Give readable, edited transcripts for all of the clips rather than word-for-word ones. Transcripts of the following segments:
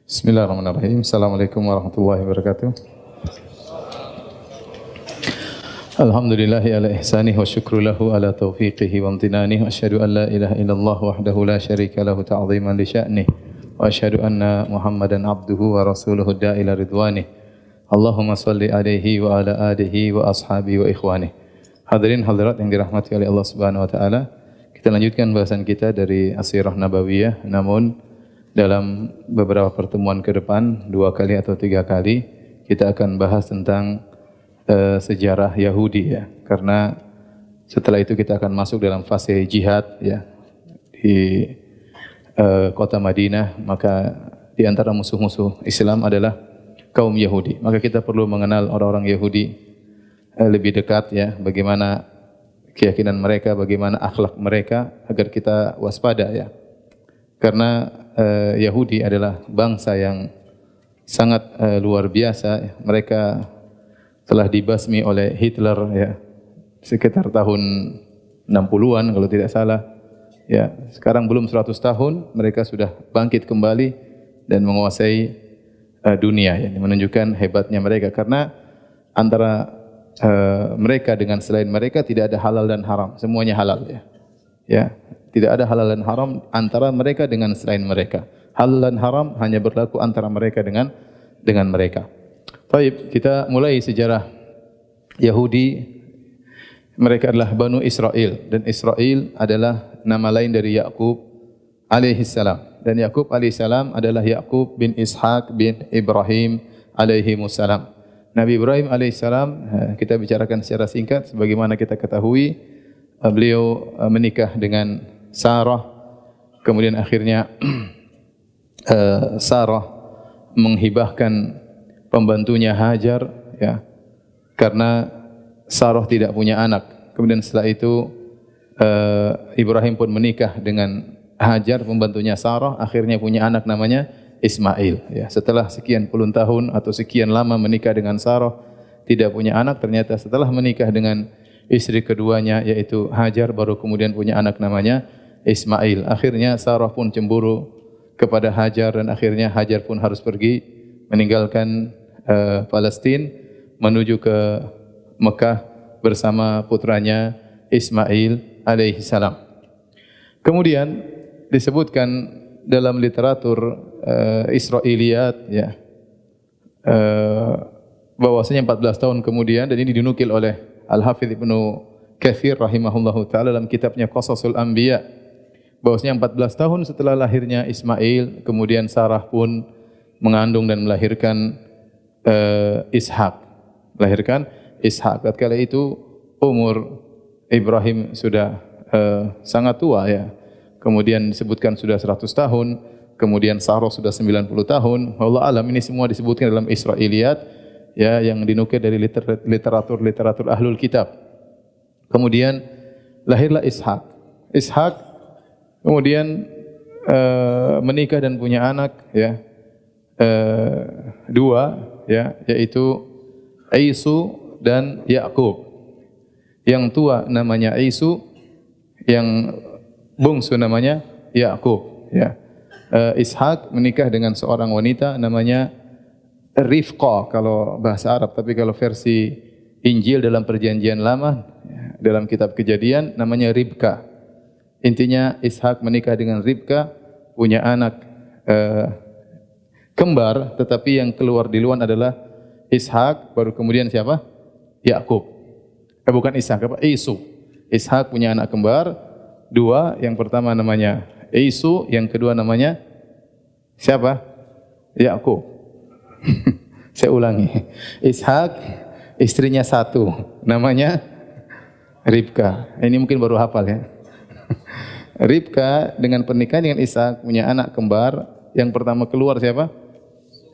Bismillahirrahmanirrahim. Assalamualaikum warahmatullahi wabarakatuh. Alhamdulillahi ala ihsanih wa syukru lahu ala taufiqihi wa amtinanih. Wa asyhadu an la ilaha illallah wahdahu la syarika lahu ta'ziman li sya'nih. Wa asyhadu anna Muhammadan abduhu wa rasuluhu da'ila ridwanih. Allahumma salli alaihi wa ala alihi wa ashabihi wa ikhwanih. Hadirin hadirat yang dirahmati oleh Allah Subhanahu wa taala. Kita lanjutkan bahasan kita dari As-Sirah Nabawiyah, namun dalam beberapa pertemuan ke depan, 2 kali atau 3 kali, kita akan bahas tentang sejarah Yahudi, ya. Karena setelah itu kita akan masuk dalam fase jihad, ya, di kota Madinah. Maka di antara musuh-musuh Islam adalah kaum Yahudi. Maka kita perlu mengenal orang-orang Yahudi lebih dekat, ya. Bagaimana keyakinan mereka, bagaimana akhlak mereka, agar kita waspada, ya. Karena Yahudi adalah bangsa yang sangat luar biasa. Mereka telah dibasmi oleh Hitler, ya, sekitar tahun 60-an kalau tidak salah. Ya, sekarang belum 100 tahun mereka sudah bangkit kembali dan menguasai dunia, ya. Ini menunjukkan hebatnya mereka, karena antara mereka dengan selain mereka tidak ada halal dan haram, semuanya halal, ya. Ya, tidak ada halal dan haram antara mereka dengan selain mereka. Halal dan haram hanya berlaku antara mereka dengan mereka. Baik, kita mulai sejarah Yahudi. Mereka adalah Banu Israel, dan Israel adalah nama lain dari Yakub alaihissalam. Dan Yakub alaihissalam adalah Yakub bin Ishaq bin Ibrahim alaihimussalam. Nabi Ibrahim alaihissalam, kita bicarakan secara singkat. Sebagaimana kita ketahui, beliau menikah dengan Sarah, kemudian akhirnya Sarah menghibahkan pembantunya Hajar, ya, karena Sarah tidak punya anak. Kemudian setelah itu Ibrahim pun menikah dengan Hajar, pembantunya Sarah, akhirnya punya anak namanya Ismail, ya. Setelah sekian puluh tahun atau sekian lama menikah dengan Sarah, tidak punya anak, ternyata setelah menikah dengan istri keduanya yaitu Hajar, baru kemudian punya anak namanya Ismail. Akhirnya Sarah pun cemburu kepada Hajar, dan akhirnya Hajar pun harus pergi meninggalkan Palestina menuju ke Mekah bersama putranya Ismail alaihissalam. Kemudian disebutkan dalam literatur Israiliyat, ya, bahwasanya 14 tahun kemudian, dan ini dinukil oleh Al-Hafidh Ibnu Katsir rahimahullahu ta'ala dalam kitabnya Qasasul Anbiya, bahwasanya 14 tahun setelah lahirnya Ismail, kemudian Sarah pun mengandung dan melahirkan Ishak. Melahirkan Ishak. Tatkala itu umur Ibrahim sudah sangat tua, ya. Kemudian disebutkan sudah 100 tahun, kemudian Sarah sudah 90 tahun. Wallahu alam, ini semua disebutkan dalam Israiliyat, ya, yang dinukil dari literatur ahlul kitab. Kemudian lahirlah Ishak. Ishak kemudian menikah dan punya anak, ya, 2, ya, yaitu Isu dan Yakub. Yang tua namanya Isu, yang bungsu namanya Yakub, ya. Ishak menikah dengan seorang wanita namanya Rifqah kalau bahasa Arab, tapi kalau versi Injil dalam Perjanjian Lama, dalam kitab Kejadian, namanya Ribka. Intinya Ishak menikah dengan Ribka, punya anak kembar, tetapi yang keluar di luar adalah Ishak, baru kemudian siapa? Yakub. Bukan Ishak, apa? Isu. Ishak punya anak kembar 2, yang pertama namanya Isu, yang kedua namanya siapa? Yakub. Saya ulangi. Ishak, istrinya 1, namanya Ribka. Ini mungkin baru hafal, ya. Ribka dengan pernikahan dengan Ishak punya anak kembar. Yang pertama keluar siapa?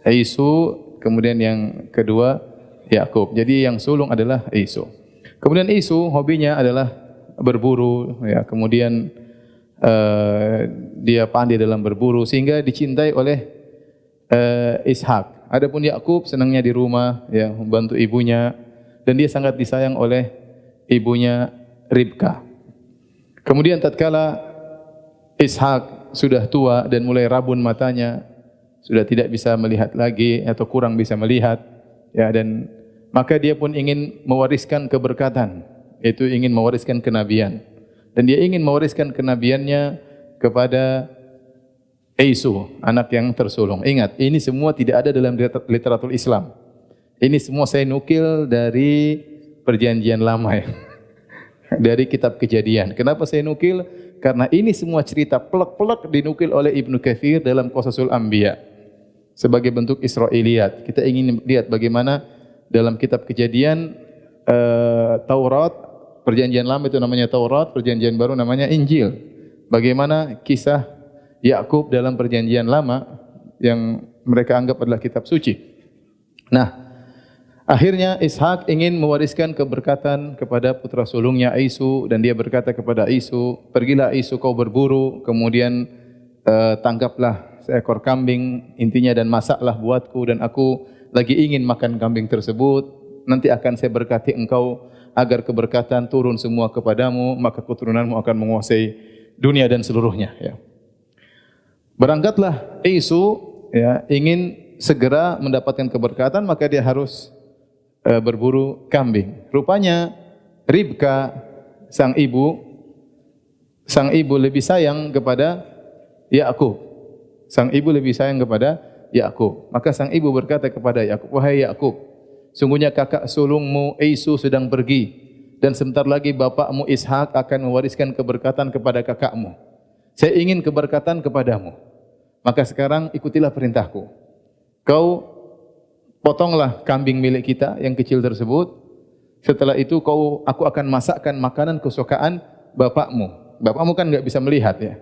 Isu, kemudian yang kedua Yakub. Jadi yang sulung adalah Isu. Kemudian Isu hobinya adalah berburu, ya. Kemudian dia pandai dalam berburu sehingga dicintai oleh Ishak. Adapun Yakub senangnya di rumah, ya, membantu ibunya, dan dia sangat disayang oleh ibunya Ribka. Kemudian tatkala Ishak sudah tua dan mulai rabun matanya, sudah tidak bisa melihat lagi atau kurang bisa melihat, ya, dan maka dia pun ingin mewariskan keberkatan, yaitu ingin mewariskan kenabian, dan dia ingin mewariskan kenabiannya kepada Isu, anak yang tersulung. Ingat, ini semua tidak ada dalam literatur Islam. Ini semua saya nukil dari perjanjian lama, ya. Dari kitab Kejadian. Kenapa saya nukil? Karena ini semua cerita plek-plek dinukil oleh Ibnu Katsir dalam Qasasul Anbiya sebagai bentuk Israiliyat. Kita ingin lihat bagaimana dalam kitab Kejadian, Taurat, perjanjian lama itu namanya Taurat, perjanjian baru namanya Injil. Bagaimana kisah Yakub dalam perjanjian lama yang mereka anggap adalah kitab suci. Nah, akhirnya Ishak ingin mewariskan keberkatan kepada putra sulungnya Isu, dan dia berkata kepada Isu, "Pergilah Isu kau berburu, kemudian tangkaplah seekor kambing intinya dan masaklah buatku, dan aku lagi ingin makan kambing tersebut. Nanti akan saya berkati engkau agar keberkatan turun semua kepadamu, maka keturunanmu akan menguasai dunia dan seluruhnya." Ya. Berangkatlah Isu, ya, ingin segera mendapatkan keberkatan, maka dia harus berburu kambing. Rupanya Ribka sang ibu lebih sayang kepada Yakub. Sang ibu lebih sayang kepada Yakub. Maka sang ibu berkata kepada Yakub, "Wahai Yakub, sungguhnya kakak sulungmu Isu sedang pergi, dan sebentar lagi bapakmu Ishak akan mewariskan keberkatan kepada kakakmu. Saya ingin keberkatan kepadamu. Maka sekarang ikutilah perintahku. Kau potonglah kambing milik kita yang kecil tersebut. Setelah itu aku akan masakkan makanan kesukaan bapakmu. Bapakmu kan enggak bisa melihat, ya.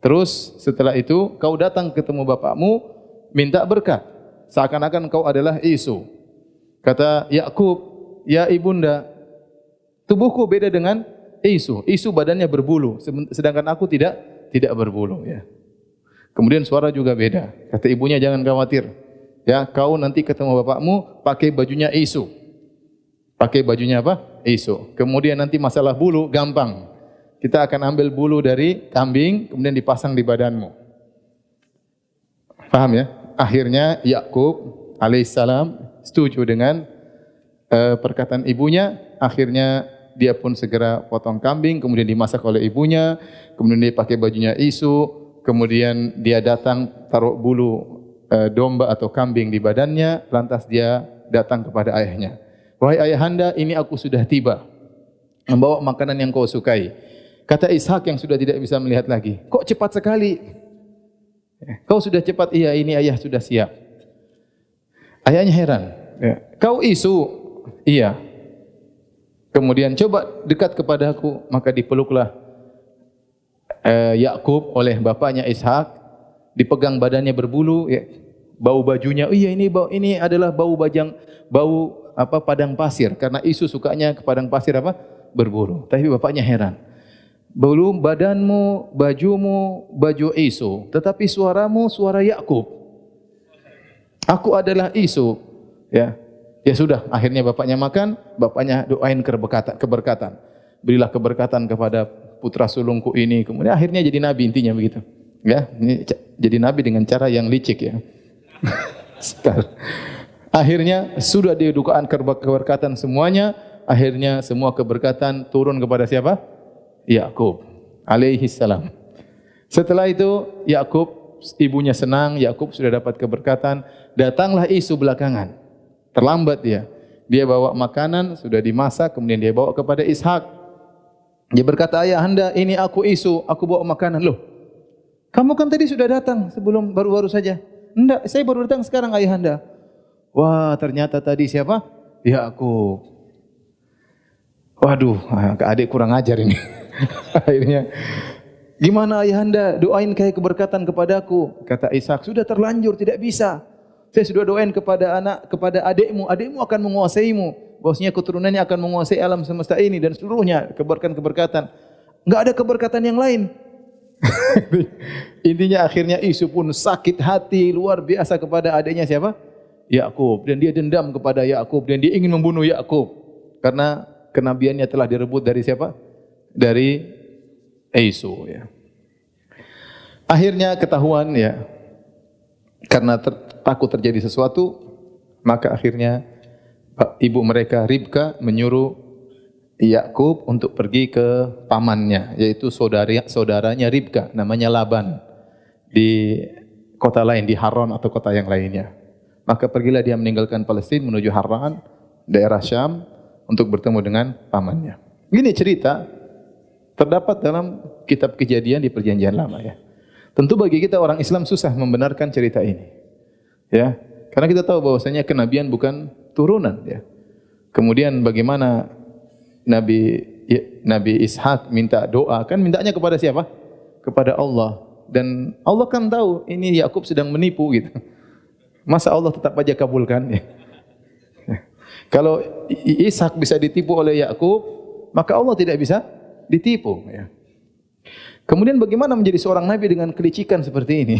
Terus setelah itu kau datang ketemu bapakmu, minta berkat. Seakan-akan kau adalah Isu." Kata Yakub, "Ya ibunda, tubuhku beda dengan Isu. Isu badannya berbulu, sedangkan aku tidak berbulu." Ya. Kemudian suara juga beda. Kata ibunya, "Jangan khawatir. Ya, kau nanti ketemu bapakmu pakai bajunya Isu." Pakai bajunya apa? Isu. Kemudian nanti masalah bulu gampang. Kita akan ambil bulu dari kambing kemudian dipasang di badanmu. Paham, ya? Akhirnya Yakub alaihissalam setuju dengan perkataan ibunya. Akhirnya dia pun segera potong kambing, kemudian dimasak oleh ibunya, kemudian dia pakai bajunya Isu. Kemudian dia datang taruh bulu domba atau kambing di badannya, lantas dia datang kepada ayahnya. "Wahai ayahanda, ini aku sudah tiba, membawa makanan yang kau sukai." Kata Ishak yang sudah tidak bisa melihat lagi, "Kok cepat sekali? Kau sudah cepat." "Iya, ini ayah sudah siap." Ayahnya heran. "Kau Isu?" "Iya." Kemudian, "Coba dekat kepadaku." Maka dipeluklah Yakub oleh bapaknya Ishak, dipegang badannya berbulu, ya. Bau bajunya, "Iya, ini adalah bau padang pasir," karena Isu sukanya ke padang pasir apa? Berburu. Tapi bapaknya heran. "Bulu badanmu, bajumu, baju Isu, tetapi suaramu suara Yakub. Aku adalah Isu." Ya. Ya sudah, akhirnya bapaknya makan, bapaknya doain keberkatan. "Berilah keberkatan kepada putra sulungku ini." Kemudian akhirnya jadi nabi, intinya begitu. Ya, ini jadi nabi dengan cara yang licik, ya. Akhirnya sudah didukaan keberkatan semuanya. Akhirnya semua keberkatan turun kepada siapa? Yakub alaihi salam. Setelah itu Yakub, ibunya senang, Yakub sudah dapat keberkatan. Datanglah Isu belakangan. Terlambat dia. Dia bawa makanan, sudah dimasak, kemudian dia bawa kepada Ishak. Dia berkata, "Ayahanda, ini aku Isu, aku bawa makanan." "Loh, kamu kan tadi sudah datang sebelum baru-baru saja." "Enggak, saya baru datang sekarang, ayahanda." Wah, ternyata tadi siapa? Yakub. Waduh, adik kurang ajar ini. Akhirnya, "Gimana ayahanda, doain kayak keberkatan kepadaku." Kata Ishak, "Sudah terlanjur, tidak bisa. Saya sudah doain kepada adikmu, adikmu akan menguasaimu. Bahwasanya keturunannya akan menguasai alam semesta ini dan seluruhnya, keberkatan. Enggak ada keberkatan yang lain." Intinya akhirnya Isu pun sakit hati luar biasa kepada adiknya siapa? Yakub, dan dia dendam kepada Yakub dan dia ingin membunuh Yakub karena kenabiannya telah direbut dari siapa? Dari Isu, ya. Akhirnya ketahuan, ya. Karena takut terjadi sesuatu, maka akhirnya ibu mereka Ribka menyuruh Yakub untuk pergi ke pamannya, yaitu saudaranya Ribka, namanya Laban, di kota lain, di Haran atau kota yang lainnya. Maka pergilah dia meninggalkan Palestina menuju Haran, daerah Syam, untuk bertemu dengan pamannya. Ini cerita terdapat dalam kitab Kejadian di Perjanjian Lama, ya. Tentu bagi kita orang Islam susah membenarkan cerita ini, ya, karena kita tahu bahwasanya kenabian bukan turunan, ya. Kemudian bagaimana Nabi Ishak minta doa, kan mintanya kepada siapa? Kepada Allah. Dan Allah kan tahu ini Yakub sedang menipu gitu. Masa Allah tetap aja kabulkan? Ya. Kalau Ishak bisa ditipu oleh Yakub, maka Allah tidak bisa ditipu. Ya. Kemudian bagaimana menjadi seorang nabi dengan kelicikan seperti ini?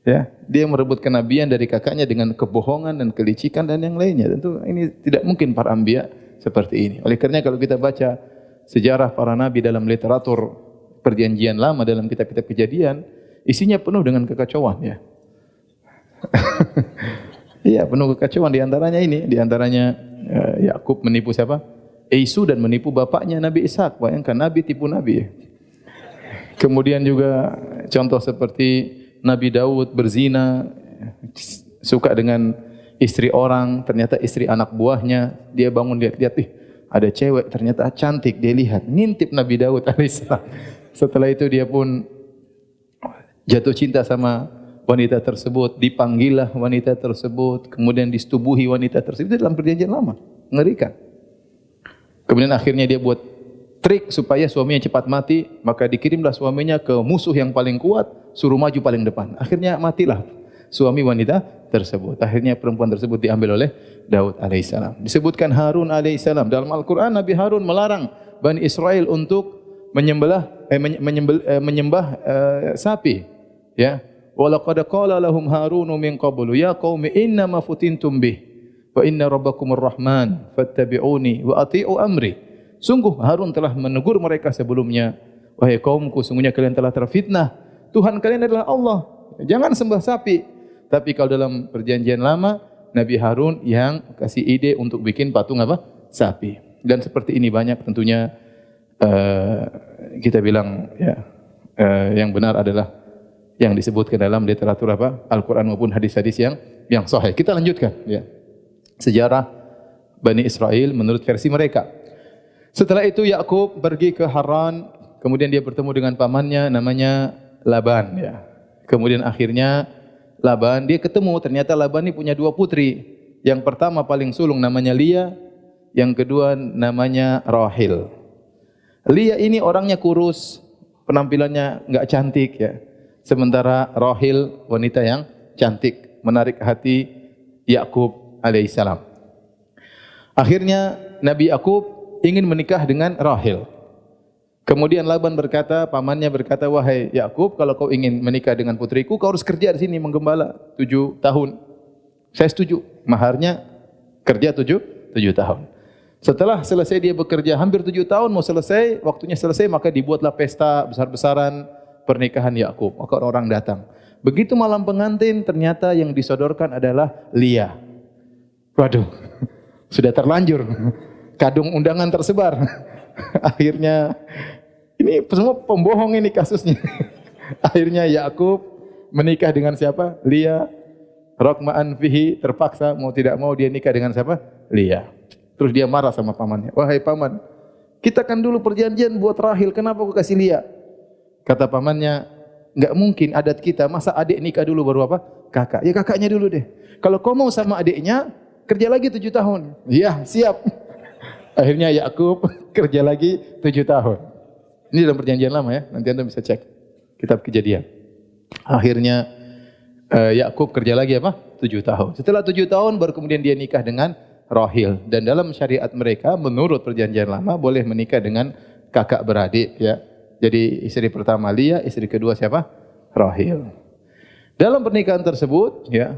Ya, dia merebut kenabian dari kakaknya dengan kebohongan dan kelicikan dan yang lainnya. Tentu ini tidak mungkin para anbiya seperti ini. Oleh kerana kalau kita baca sejarah para nabi dalam literatur Perjanjian Lama, dalam kitab-kitab Kejadian, isinya penuh dengan kekacauan, ya. Iya, penuh kekacauan. Di antaranya Yakub menipu siapa? Esau, dan menipu bapaknya Nabi Ishak. Bayangkan, nabi tipu nabi. Kemudian juga contoh seperti Nabi Daud berzina, suka dengan istri orang, ternyata istri anak buahnya. Dia bangun lihat-lihat, ada cewek ternyata cantik, dia lihat, ngintip Nabi Daud alaihissalam. Setelah itu dia pun jatuh cinta sama wanita tersebut, dipanggillah wanita tersebut, kemudian disetubuhi wanita tersebut. Itu dalam Perjanjian Lama, mengerikan. Kemudian akhirnya dia buat trik supaya suaminya cepat mati, maka dikirimlah suaminya ke musuh yang paling kuat, suruh maju paling depan. Akhirnya matilah suami wanita tersebut. Akhirnya perempuan tersebut diambil oleh Daud alaihissalam. Disebutkan Harun alaihissalam. Dalam Al-Quran Nabi Harun melarang Bani Israel untuk menyembah sapi. Ya. Walaqad qala lahum Harun min qablu ya qaumi inna ma futintum bih wa inna rabbakumur rahman fattabi'uni wa ati'u amri. Sungguh Harun telah menegur mereka sebelumnya, wahai kaumku, sungguhnya kalian telah terfitnah. Tuhan kalian adalah Allah. Jangan sembah sapi. Tapi kalau dalam Perjanjian Lama, Nabi Harun yang kasih ide untuk bikin patung apa? Sapi. Dan seperti ini banyak tentunya kita bilang, ya, yang benar adalah yang disebutkan dalam literatur apa? Al-Quran maupun hadis-hadis yang sahih. Kita lanjutkan, ya. Sejarah Bani Israel menurut versi mereka. Setelah itu Yakub pergi ke Haran, kemudian dia bertemu dengan pamannya namanya Laban, ya. Kemudian akhirnya Laban, dia ketemu, ternyata Laban ini punya dua putri. Yang pertama paling sulung namanya Lia, yang kedua namanya Rahil. Lia ini orangnya kurus, penampilannya enggak cantik, ya. Sementara Rahil wanita yang cantik, menarik hati Yakub alaihissalam. Akhirnya Nabi Yakub ingin menikah dengan Rahil. Kemudian Laban berkata, pamannya berkata, wahai Yakub, kalau kau ingin menikah dengan putriku, kau harus kerja di sini menggembala 7 tahun. Saya setuju. Maharnya kerja 7 tahun. Setelah selesai dia bekerja hampir 7 tahun, mau selesai, waktunya selesai, maka dibuatlah pesta besar-besaran pernikahan Yakub. Maka orang datang. Begitu malam pengantin, ternyata yang disodorkan adalah Lia. Waduh, sudah terlanjur. Kadung undangan tersebar. Akhirnya ini semua pembohong ini kasusnya. Akhirnya Yakub menikah dengan siapa? Lia. Raqma'an fihi, terpaksa mau tidak mau dia nikah dengan siapa? Lia. Terus dia marah sama pamannya. Wahai paman, kita kan dulu perjanjian buat Rahil, kenapa kau kasih Lia? Kata pamannya, enggak mungkin adat kita, masa adik nikah dulu baru apa? Kakak. Ya kakaknya dulu deh. Kalau kau mau sama adiknya, kerja lagi 7 tahun. Iya, siap. Akhirnya Yakub kerja lagi 7 tahun. Ini dalam Perjanjian Lama, ya. Nanti Anda bisa cek kitab Kejadian. Akhirnya Yakub kerja lagi apa? 7 tahun. Setelah 7 tahun baru kemudian dia nikah dengan Rahil. Dan dalam syariat mereka menurut Perjanjian Lama boleh menikah dengan kakak beradik, ya. Jadi istri pertama Lia, istri kedua siapa? Rahil. Dalam pernikahan tersebut, ya,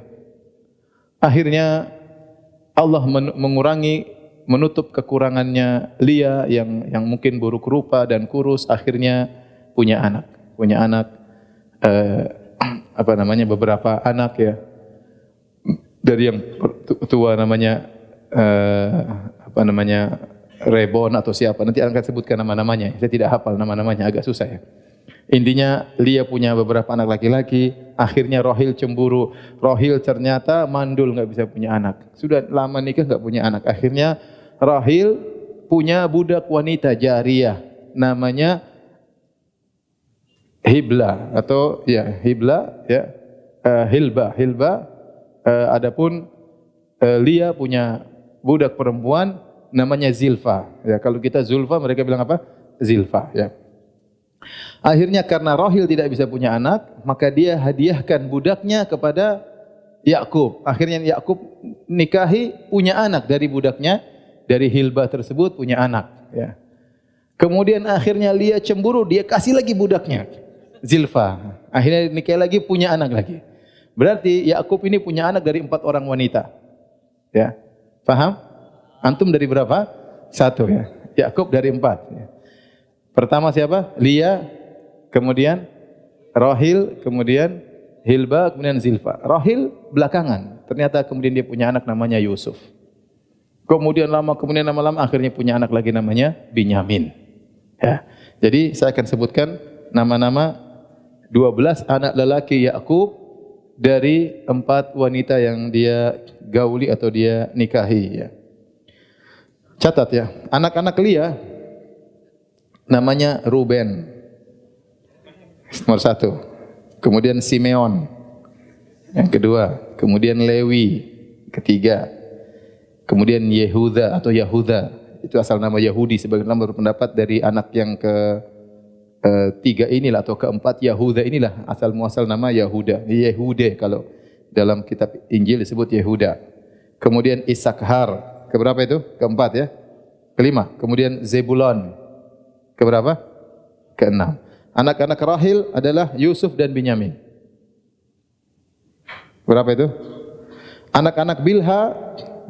akhirnya Allah menutup kekurangannya Lia yang mungkin buruk rupa dan kurus, akhirnya punya anak. beberapa anak ya. Dari yang tua namanya Rebon atau siapa, nanti akan sebutkan nama-namanya. Saya tidak hafal nama-namanya, agak susah ya. Intinya Lia punya beberapa anak laki-laki, akhirnya Rohil cemburu. Rohil ternyata mandul, nggak bisa punya anak. Sudah lama nikah nggak punya anak. Akhirnya Rohil punya budak wanita jariyah, namanya Hibla atau ya Hibla ya Hilba. Adapun Lia punya budak perempuan namanya Zilfa. Ya, kalau kita Zulfa, mereka bilang apa? Zilfa. Ya. Akhirnya karena Rohil tidak bisa punya anak, maka dia hadiahkan budaknya kepada Yakub. Akhirnya Yakub nikahi, punya anak dari budaknya, dari Hilba tersebut punya anak. Ya. Kemudian akhirnya Lia cemburu, dia kasih lagi budaknya, Zilfa. Akhirnya nikah lagi, punya anak lagi. Berarti Yakub ini punya anak dari 4 orang wanita. Ya, paham? Antum dari berapa? 1 ya. Yakub dari 4. Ya. Pertama siapa? Lia, kemudian Rohil, kemudian Hilba, kemudian Zilfa. Rohil belakangan. Ternyata kemudian dia punya anak namanya Yusuf. Kemudian lama-lama akhirnya punya anak lagi namanya Binyamin. Ya. Jadi saya akan sebutkan nama-nama 12 anak lelaki Yakub dari 4 wanita yang dia gauli atau dia nikahi ya. Catat ya, anak-anak Lia namanya Ruben, nomor 1. Kemudian Simeon, yang kedua. Kemudian Lewi, ketiga. Kemudian Yehuda atau Yahuda, itu asal nama Yahudi. Sebagian nama berpendapat dari anak yang ketiga inilah atau keempat Yahuda inilah asal muasal nama Yahuda. Yehude kalau dalam kitab Injil disebut Yehuda. Kemudian Isakhar. Keberapa itu? Keempat ya. Kelima. Kemudian Zebulon. Keberapa? Keenam. Anak-anak Rahil adalah Yusuf dan Binyamin. Berapa itu? Anak-anak Bilha,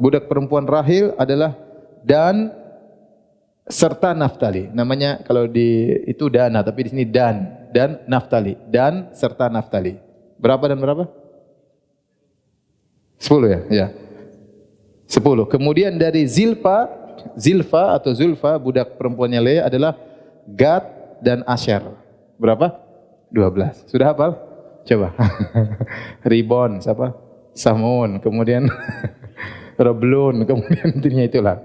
budak perempuan Rahil adalah Dan serta Naftali. Namanya kalau di itu Dana, tapi di sini dan Naftali. Dan serta Naftali. Berapa dan berapa? 10 ya? Ya. 10. Kemudian dari Zilfa atau Zulfa, budak perempuannya Lea adalah Gad dan Asher. Berapa? 12. Sudah hafal? Coba. Ribon, siapa? Samun, kemudian Reblun, kemudian intinya itulah.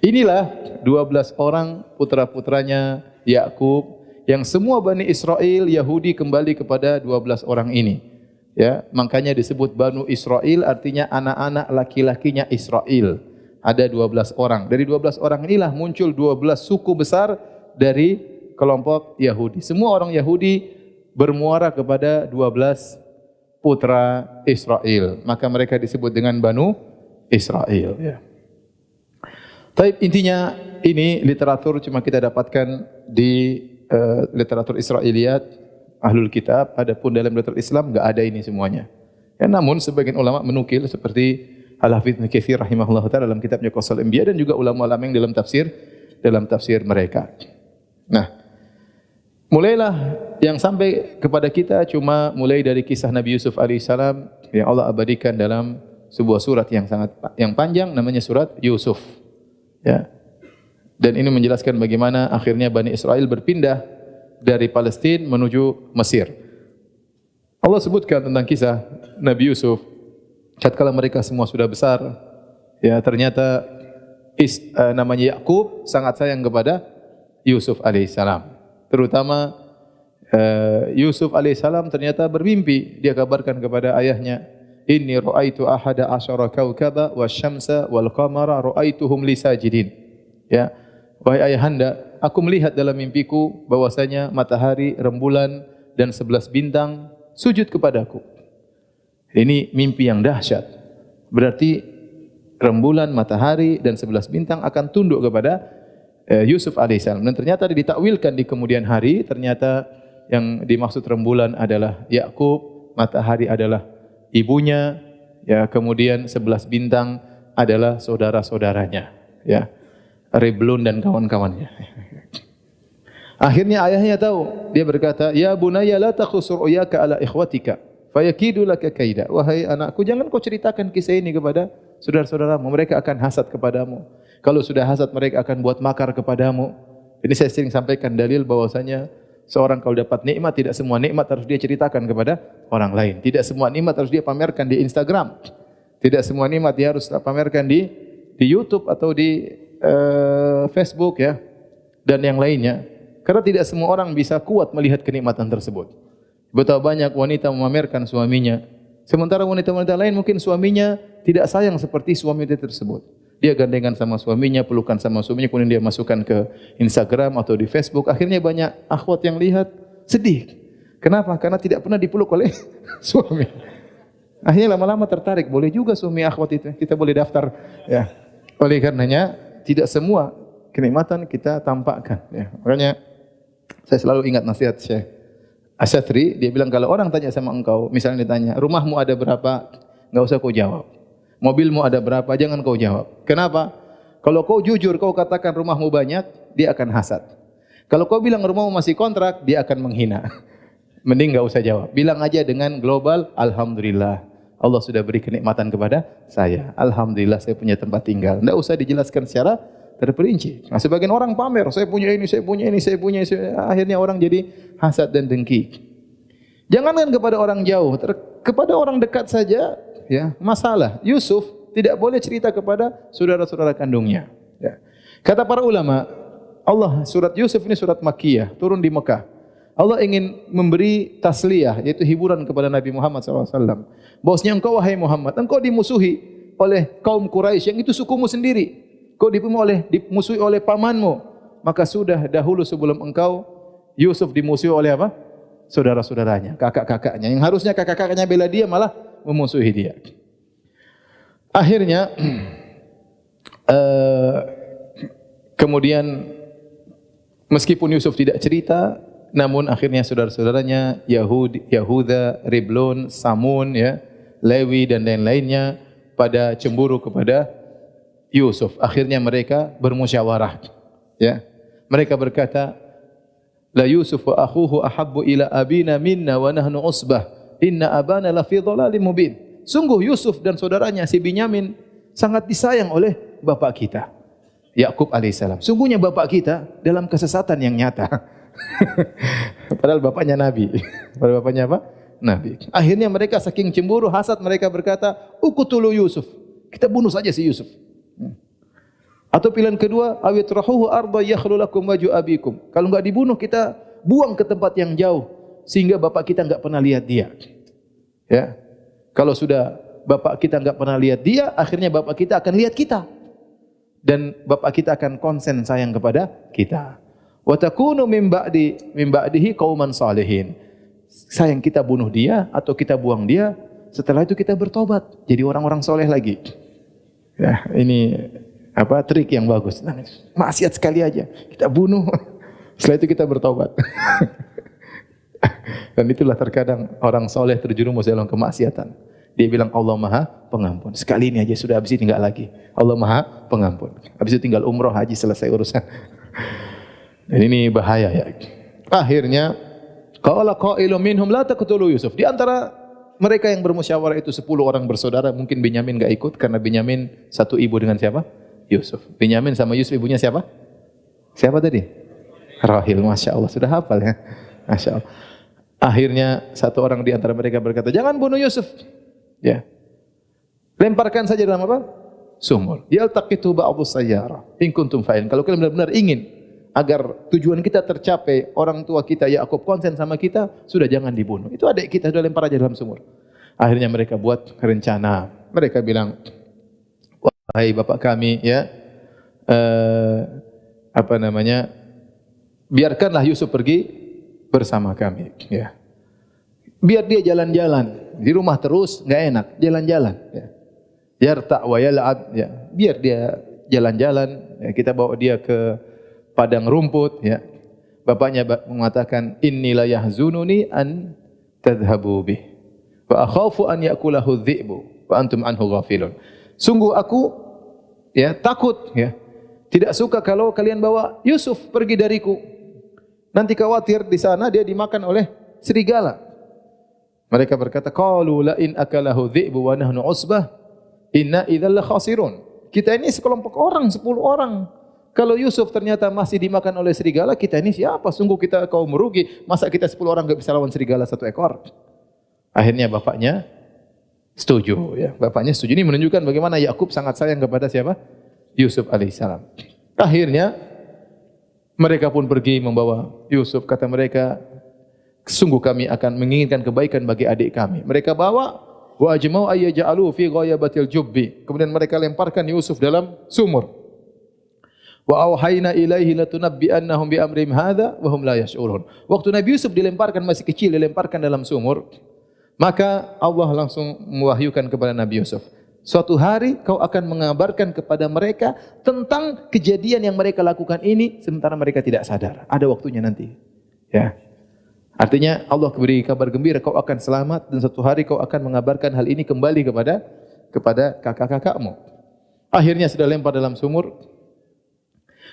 Inilah 12 orang putra-putranya Yakub yang semua Bani Israel Yahudi kembali kepada 12 orang ini. Ya, makanya disebut Banu Israel, artinya anak-anak laki-lakinya Israel. Ada 12 orang. Dari 12 orang inilah muncul 12 suku besar dari kelompok Yahudi. Semua orang Yahudi bermuara kepada 12 putra Israel. Maka mereka disebut dengan Banu Israel. Ya. Tapi intinya ini literatur cuma kita dapatkan di literatur Israiliyat, Ahlul Kitab. Adapun dalam literatur Islam enggak ada ini semuanya. Ya, namun sebagian ulama menukil seperti Al-Hafidz Ibnu Katsir rahimahullah taala dalam kitabnya Qasasul Anbiya dan juga ulama-ulama yang dalam tafsir mereka. Nah, mulailah yang sampai kepada kita cuma mulai dari kisah Nabi Yusuf alaihissalam yang Allah abadikan dalam sebuah surat yang panjang namanya surat Yusuf. Ya. Dan ini menjelaskan bagaimana akhirnya Bani Israel berpindah dari Palestina menuju Mesir. Allah sebutkan tentang kisah Nabi Yusuf. Tatkala mereka semua sudah besar, ya ternyata namanya Yakub sangat sayang kepada Yusuf alaihissalam. Terutama Yusuf alaihissalam ternyata bermimpi. Dia kabarkan kepada ayahnya, Inni ra'aitu ahada asyara kaukaba wasyamsa wal qamara ra'aituhum li sajidin. Ya, wahai ayahanda, aku melihat dalam mimpiku bahwasanya matahari, rembulan dan 11 bintang sujud kepadaku. Ini mimpi yang dahsyat. Berarti rembulan, matahari dan 11 bintang akan tunduk kepada Yusuf alaihissalam. Dan ternyata ditakwilkan di kemudian hari, ternyata yang dimaksud rembulan adalah Yakub, matahari adalah ibunya, ya, kemudian 11 bintang adalah saudara-saudaranya, ya. Reblun dan kawan-kawannya. Akhirnya ayahnya tahu, dia berkata, "Ya bunayya la taqsur uyaka ala ikhwatika, fayakidu laka kaida. Wahai anakku, jangan kau ceritakan kisah ini kepada saudara-saudaramu, mereka akan hasad kepadamu. Kalau sudah hasad, mereka akan buat makar kepadamu. Ini saya sering sampaikan dalil bahwasanya seorang kalau dapat nikmat, tidak semua nikmat harus dia ceritakan kepada orang lain. Tidak semua nikmat harus dia pamerkan di Instagram. Tidak semua nikmat dia harus pamerkan di YouTube atau di Facebook ya, dan yang lainnya. Karena tidak semua orang bisa kuat melihat kenikmatan tersebut. Betapa banyak wanita memamerkan suaminya, sementara wanita-wanita lain mungkin suaminya tidak sayang seperti suami dia tersebut. Dia gandengan sama suaminya, pelukan sama suaminya, kemudian dia masukkan ke Instagram atau di Facebook. Akhirnya banyak akhwat yang lihat sedih. Kenapa? Karena tidak pernah dipeluk oleh suami. Akhirnya lama-lama tertarik. Boleh juga suami akhwat itu, kita boleh daftar. Ya. Oleh karenanya tidak semua kenikmatan kita tampakkan. Ya. Makanya saya selalu ingat nasihat Syekh Asy-Syadhili, dia bilang kalau orang tanya sama engkau, misalnya ditanya, rumahmu ada berapa? Enggak usah kau jawab. Mobilmu ada berapa? Jangan kau jawab. Kenapa? Kalau kau jujur, kau katakan rumahmu banyak, dia akan hasad. Kalau kau bilang rumahmu masih kontrak, dia akan menghina. Mending enggak usah jawab. Bilang aja dengan global, alhamdulillah, Allah sudah beri kenikmatan kepada saya. Alhamdulillah saya punya tempat tinggal. Enggak usah dijelaskan secara terperinci. Nah, sebagian orang pamer, saya punya ini, saya punya ini, saya punya ini. Akhirnya orang jadi hasad dan dengki. Jangankan kepada orang jauh, kepada orang dekat saja, ya, masalah. Yusuf tidak boleh cerita kepada saudara-saudara kandungnya. Ya. Kata para ulama, Allah, surat Yusuf ini surat Makkiyah, turun di Mekah. Allah ingin memberi tasliyah, yaitu hiburan kepada Nabi Muhammad SAW. Bahwasanya engkau wahai Muhammad, engkau dimusuhi oleh kaum Quraisy yang itu sukumu sendiri. Kau dimusuhi oleh pamanmu, maka sudah dahulu sebelum engkau, Yusuf dimusuhi oleh apa? Saudara-saudaranya, kakak-kakaknya. Yang harusnya kakak-kakaknya bela dia, malah memusuhi dia. Akhirnya, kemudian meskipun Yusuf tidak cerita, namun akhirnya saudara-saudaranya Yahuda, Riblon, Samun, ya, Lewi dan lain-lainnya pada cemburu kepada Yusuf. Akhirnya mereka bermusyawarah. Ya. Mereka berkata, la Yusuf wa akhuhu ahabbu ila abina minna wa nahnu usbah. Inna abana la fi dhalalin mubin. Sungguh Yusuf dan saudaranya si Binyamin sangat disayang oleh bapak kita, Yakub alaihissalam. Sungguhnya bapak kita dalam kesesatan yang nyata. Padahal bapaknya Nabi. Padahal bapaknya apa? Nabi. Akhirnya mereka saking cemburu, hasad, mereka berkata, uqtulu Yusuf. Kita bunuh saja si Yusuf. Atau pilihan kedua, awitrahuhu arda yakhlu lakum wajhu abikum. Kalau enggak dibunuh, kita buang ke tempat yang jauh sehingga bapak kita enggak pernah lihat dia. Ya. Kalau sudah bapak kita enggak pernah lihat dia, akhirnya bapak kita akan lihat kita. Dan bapak kita akan konsen sayang kepada kita. Wa takunu min ba'dihi qauman salihin. Sayang kita bunuh dia atau kita buang dia, setelah itu kita bertobat jadi orang-orang soleh lagi. Ya, ini apa trik yang bagus. Maksiat sekali aja kita bunuh, setelah itu kita bertobat. Dan itulah terkadang orang soleh terjerumus dalam kemaksiatan. Dia bilang Allah Maha Pengampun. Sekali ini aja sudah, habis ini enggak lagi. Allah Maha Pengampun. Habis itu tinggal umroh haji, selesai urusan. Dan ini bahaya ya. Akhirnya qala qailun minhum la taqtulu Yusuf. Di antara mereka yang bermusyawarah itu 10 orang bersaudara, mungkin Binyamin enggak ikut karena Binyamin satu ibu dengan siapa? Yusuf. Binyamin sama Yusuf ibunya siapa? Siapa tadi? Rahil. Masya Allah, sudah hafal ya. Masya Allah. Akhirnya satu orang di antara mereka berkata, jangan bunuh Yusuf. Ya. Lemparkan saja dalam apa? Sumur. Yaltaqitu ba'dus sayyarah. In kuntum fa'ilin. Kalau kalian benar-benar ingin agar tujuan kita tercapai, orang tua kita Yakub konsen sama kita, sudah jangan dibunuh. Itu adik kita, sudah lempar aja dalam sumur. Akhirnya mereka buat rencana. Mereka bilang, wahai bapak kami, ya, biarkanlah Yusuf pergi bersama kami. Ya. Biar dia jalan-jalan di rumah terus, enggak enak, jalan-jalan. Ya. Yarta' wa yal'ab. Ya. Biar dia jalan-jalan. Ya. Kita bawa dia ke padang rumput, ya. Bapaknya mengatakan, inni la yahzununi an tadhhabu bih wa akhafu an ya'kulahu dhi'bu wa antum anhu ghafilun. Sungguh aku, ya, takut, ya, tidak suka kalau kalian bawa Yusuf pergi dariku. Nanti khawatir di sana dia dimakan oleh serigala. Mereka berkata, qalu la in akalahu dhi'bu wa nahnu usbah inna idzal la khasirun. Kita ini sekelompok orang, 10 orang. Kalau Yusuf ternyata masih dimakan oleh serigala, kita ini siapa? Sungguh kita kaum merugi. Masa kita 10 orang enggak bisa lawan serigala 1 ekor? Akhirnya bapaknya setuju, ya. Bapaknya setuju. Ini menunjukkan bagaimana Yakub sangat sayang kepada siapa? Yusuf alaihissalam. Akhirnya mereka pun pergi membawa Yusuf. Kata mereka, sungguh kami akan menginginkan kebaikan bagi adik kami. Mereka bawa wa ajma'u ayyaj'alu fi ghayabatil jubbi. Kemudian mereka lemparkan Yusuf dalam sumur. Wa auhayna ilaihi latunabbi'annahum bi amrihim hadza wa hum la yash'urun. Waktu Nabi Yusuf dilemparkan masih kecil, dilemparkan dalam sumur, maka Allah langsung mewahyukan kepada Nabi Yusuf, suatu hari kau akan mengabarkan kepada mereka tentang kejadian yang mereka lakukan ini sementara mereka tidak sadar. Ada waktunya nanti. Ya. Artinya Allah beri kabar gembira, kau akan selamat dan suatu hari kau akan mengabarkan hal ini kembali kepada kakak-kakakmu. Akhirnya sudah lempar dalam sumur.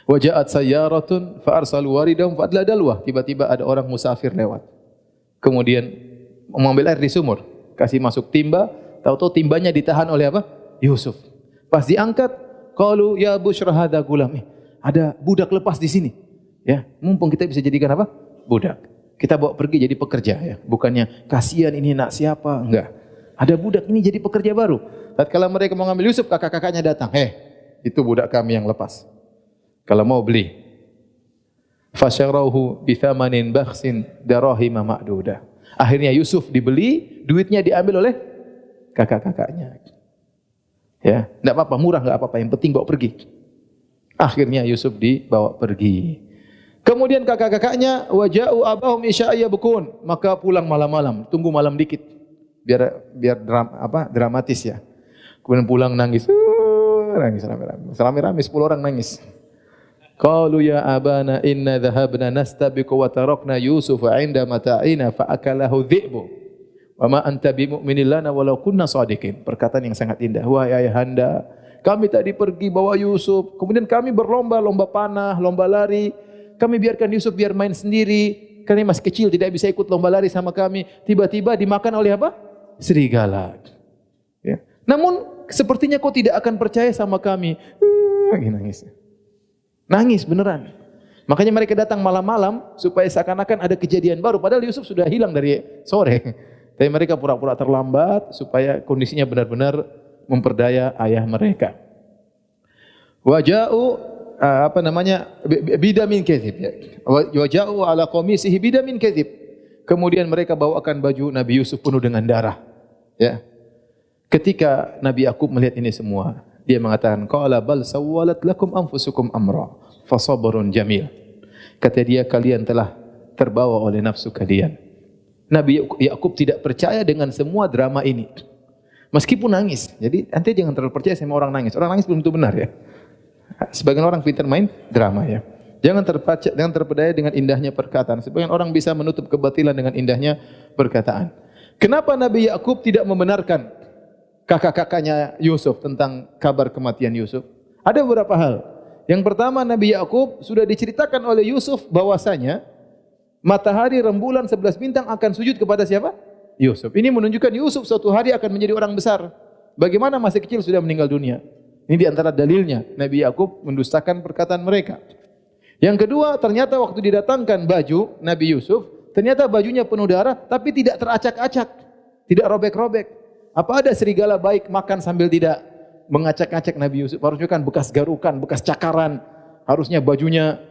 Wa ja'at sayyaratun fa arsalu waridahum fa adla dalwa. Tiba-tiba ada orang musafir lewat. Kemudian mengambil air di sumur, kasih masuk timba, tahu-tahu timbanya ditahan oleh apa? Yusuf. Pas diangkat, qalu ya busyra hadza gulam. Ada budak lepas di sini. Ya, mumpung kita bisa jadikan apa? Budak. Kita bawa pergi jadi pekerja, ya. Bukannya kasihan ini nak siapa, enggak. Ada budak ini jadi pekerja baru. Tatkala mereka mau ngambil Yusuf, kakak-kakaknya datang. Itu budak kami yang lepas. Kalau mau beli. Fasyarahu bi thamanin bakhsin darahima ma'dudah. Akhirnya Yusuf dibeli, duitnya diambil oleh kakak-kakaknya. Ya, enggak apa-apa, murah enggak apa-apa, yang penting bawa pergi. Akhirnya Yusuf dibawa pergi. Kemudian kakak-kakaknya waja'u abahum isya'ya bukun, maka pulang malam-malam, tunggu malam dikit biar dramatis ya. Kemudian pulang nangis. Nangis rame-rame 10 orang nangis. Qalu ya abana inna dhahabna nastabiqu wa tarakna Yusufa 'inda mata'ina fa akalahu dhi'bu wa ma anta bimu'minin lana walau kunna shadiqin. Perkataan yang sangat indah. Wahai ayahanda, kami tadi pergi bawa Yusuf, kemudian kami berlomba panah, lomba lari. Kami biarkan Yusuf biar main sendiri, karena masih kecil tidak bisa ikut lomba lari sama kami. Tiba-tiba dimakan oleh apa? Serigala. Ya. Namun sepertinya kau tidak akan percaya sama kami. Nangis. Nangis beneran. Makanya mereka datang malam-malam supaya seakan-akan ada kejadian baru. Padahal Yusuf sudah hilang dari sore. Tapi mereka pura-pura terlambat supaya kondisinya benar-benar memperdaya ayah mereka. Waja'u bidamin kadzib, ya. Wa ja'u ala qamisihi bidamin kadzib. Kemudian mereka bawakan baju Nabi Yusuf penuh dengan darah, ya. Ketika Nabi Yakub melihat ini semua, dia mengatakan qala bal sawwalat lakum anfusukum amra fa sabrun jamil. Kata dia, kalian telah terbawa oleh nafsu kalian. Nabi Yakub tidak percaya dengan semua drama ini. Meskipun nangis. Jadi nanti jangan terlalu percaya sama orang nangis. Orang nangis belum tentu benar, ya. Sebagian orang pintar main drama, ya. Jangan terpedaya dengan indahnya perkataan. Sebagian orang bisa menutup kebatilan dengan indahnya perkataan. Kenapa Nabi Yakub tidak membenarkan kakak-kakaknya Yusuf tentang kabar kematian Yusuf? Ada beberapa hal. Yang pertama, Nabi Yakub sudah diceritakan oleh Yusuf bahwasanya matahari, rembulan, 11 bintang akan sujud kepada siapa? Yusuf. Ini menunjukkan Yusuf suatu hari akan menjadi orang besar. Bagaimana masih kecil sudah meninggal dunia? Ini di antara dalilnya Nabi Yakub mendustakan perkataan mereka. Yang kedua, ternyata waktu didatangkan baju Nabi Yusuf, ternyata bajunya penuh darah tapi tidak teracak-acak, tidak robek-robek. Apa ada serigala baik makan sambil tidak mengacak-acak Nabi Yusuf? Harusnya kan bekas garukan, bekas cakaran. Harusnya bajunya.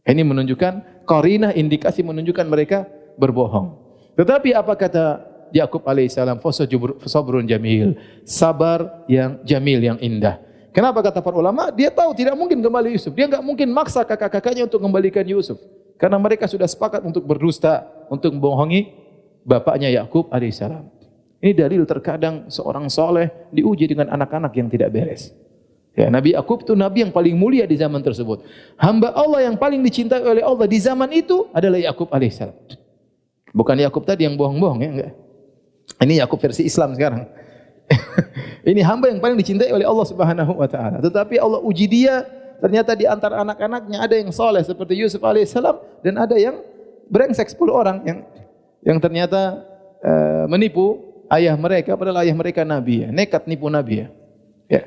Ini menunjukkan qarinah, indikasi menunjukkan mereka berbohong. Tetapi apa kata Yakub alaihissalam, fasabrun jamil, sabar yang jamil, yang indah. Kenapa kata para ulama? Dia tahu tidak mungkin kembali Yusuf. Dia enggak mungkin maksa kakak-kakaknya untuk kembalikan Yusuf. Karena mereka sudah sepakat untuk berdusta, untuk membohongi bapaknya Yakub alaihissalam. Ini dalil terkadang seorang soleh diuji dengan anak-anak yang tidak beres. Ya, Nabi Yakub itu nabi yang paling mulia di zaman tersebut. Hamba Allah yang paling dicintai oleh Allah di zaman itu adalah Yakub alaihissalam. Bukan Yakub tadi yang bohong-bohong, ya, enggak. Ini Yakub versi Islam sekarang. Ini hamba yang paling dicintai oleh Allah Subhanahu wa taala. Tetapi Allah uji dia, ternyata di antara anak-anaknya ada yang soleh seperti Yusuf alaihissalam dan ada yang brengsek 10 orang yang ternyata menipu ayah mereka padahal ayah mereka nabi ya. Nekat nipu nabi ya. Ya.